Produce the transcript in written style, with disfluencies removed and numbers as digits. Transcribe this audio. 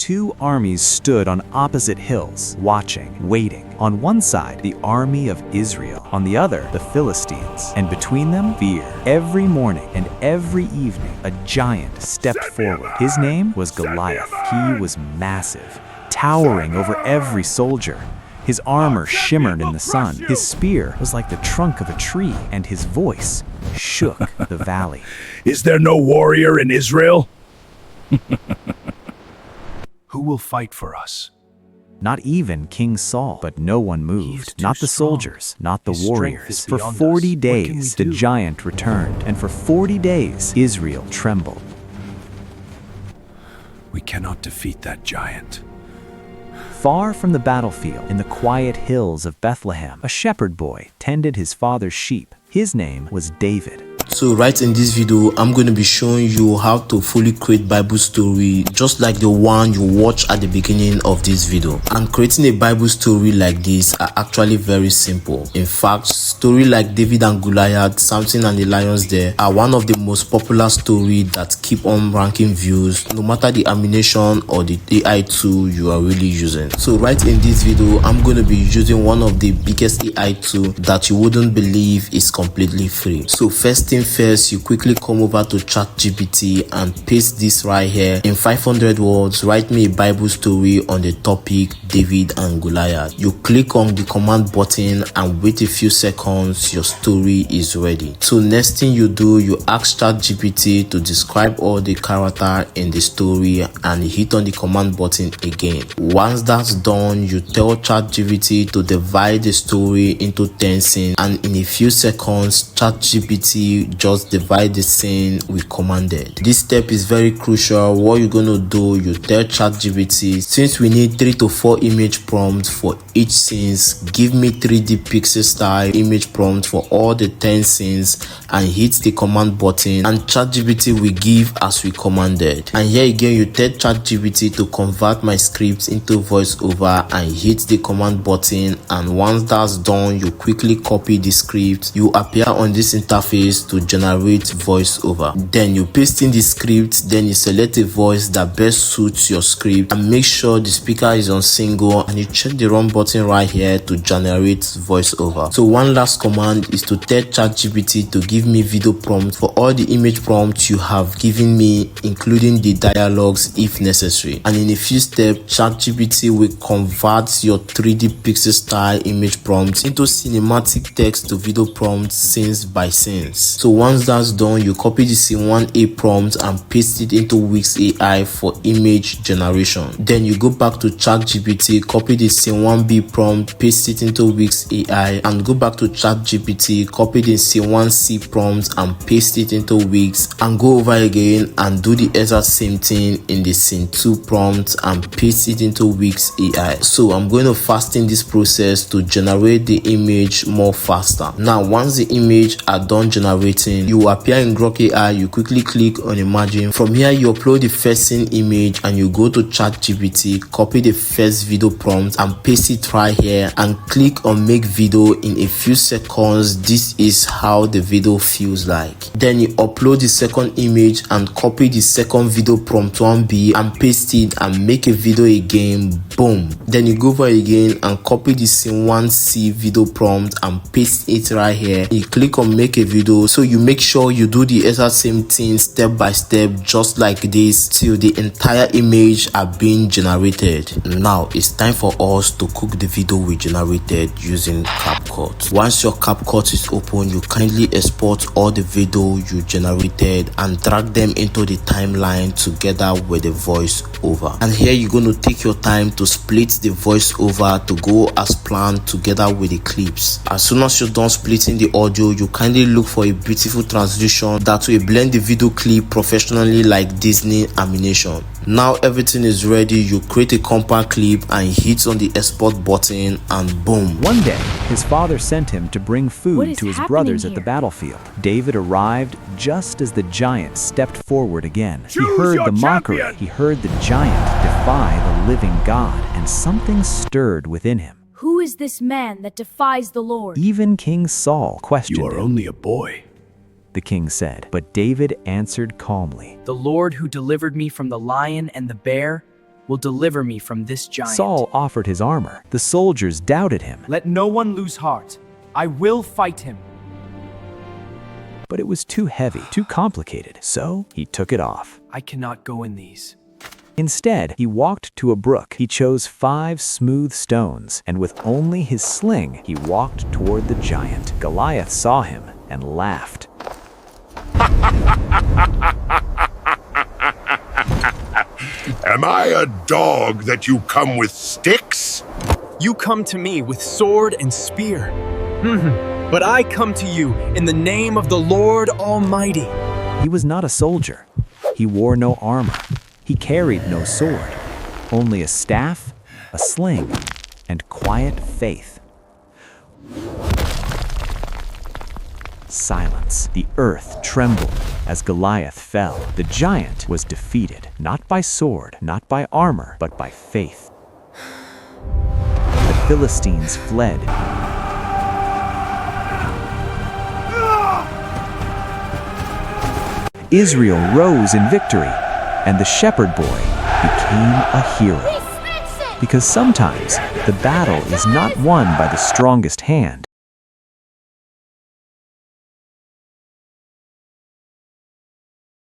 two armies stood on opposite hills, watching, waiting. On one side, the army of Israel, on the other, the Philistines, and between them, fear. Every morning and every evening, a giant stepped forward. His name was Goliath. He was massive, towering over every soldier. His armor shimmered in the sun. His spear was like the trunk of a tree, and his voice shook the valley. Is there no warrior in Israel? Who will fight for us? Not even King Saul, but no one moved. Not the soldiers, not the warriors. For 40 days, the giant returned, and for 40 days, Israel trembled. We cannot defeat that giant. Far from the battlefield, in the quiet hills of Bethlehem, a shepherd boy tended his father's sheep. His name was David. So right in this video, I'm going to be showing you how to fully create Bible story just like the one you watch at the beginning of this video. And creating a Bible story like this are actually very simple. In fact, story like David and Goliath, Samson and the lions there are one of the most popular stories that keep on ranking views no matter the animation or the AI tool you are really using. So right in this video, I'm going to be using one of the biggest AI tool that you wouldn't believe is completely free. So first thing first, you quickly come over to ChatGPT and paste this right here. In 500 words, write me a Bible story on the topic David and Goliath. You click on the command button and wait a few seconds, your story is ready. So next thing you do, you ask ChatGPT to describe all the character in the story and hit on the command button again. Once that's done, you tell ChatGPT to divide the story into 10 scenes, and in a few seconds, ChatGPT just divide the scene we commanded. This step is very crucial. What you're gonna do, you tell ChatGPT, since we need 3 to 4 image prompts for each scenes, give me 3D pixel style image prompt for all the 10 scenes, and hit the command button, and ChatGPT will give as we commanded. And here again, you tell ChatGPT to convert my scripts into voiceover and hit the command button, and once that's done, you quickly copy the script. You appear on this interface to generate voiceover. Then you paste in the script, then you select a voice that best suits your script and make sure the speaker is on single, and you check the run button right here to generate voiceover. So one last command is to tell ChatGPT to give me video prompt for all the image prompts you have given me, including the dialogues if necessary. And in a few steps, ChatGPT will convert your 3D pixel style image prompts into cinematic text to video prompts scenes by scenes. So once that's done, you copy the scene 1A prompt and paste it into Wix AI for image generation. Then you go back to ChatGPT, copy the scene 1B prompt, paste it into Wix AI, and go back to ChatGPT, copy the scene 1C prompt and paste it into Wix, and go over again and do the exact same thing in the scene 2 prompt and paste it into Wix AI. So I'm going to fasten this process to generate the image more faster. Now once the image are done generating, you will appear in Grok AI. You quickly click on imagine. From here, you upload the first scene image and you go to ChatGPT, copy the first video prompt and paste it right here and click on make video. In a few seconds, this is how the video feels like. Then you upload the second image and copy the second video prompt 1B and paste it and make a video again. Boom. Then you go over again and copy the scene 1C video prompt and paste it right here. You click on make a video. So you make sure you do the exact same thing step by step, just like this, till the entire image are being generated. Now it's time for us to cook the video we generated using CapCut. Once your CapCut is open, you kindly export all the video you generated and drag them into the timeline together with the voiceover. And here you're going to take your time to split the voiceover to go as planned together with the clips. As soon as you're done splitting the audio, you kindly look for a beautiful transition that will blend the video clip professionally like Disney animation. Now everything is ready. You create a compact clip and hit on the export button, and boom. One day, his father sent him to bring food to his brothers at the battlefield. David arrived just as the giant stepped forward again. He heard the mockery. He heard the giant defy the living God, and something stirred within him. Who is this man that defies the Lord? Even King Saul questioned You are him. only a boy. The king said, but David answered calmly. The Lord who delivered me from the lion and the bear, will deliver me from this giant. Saul offered his armor. The soldiers doubted him, Let no one lose heart. I will fight him. but it was too heavy, too complicated, so he took it off. I cannot go in these. Instead, he walked to a brook. He chose 5 smooth stones, and with only his sling, he walked toward the giant. Goliath saw him and laughed. Am I a dog that you come with sticks? You come to me with sword and spear. But I come to you in the name of the Lord Almighty. He was not a soldier. He wore no armor. He carried no sword, only a staff, a sling, and quiet faith. Silence. The earth trembled as Goliath fell. The giant was defeated, not by sword, not by armor, but by faith. The Philistines fled. Israel rose in victory, and the shepherd boy became a hero. Because sometimes the battle is not won by the strongest hand,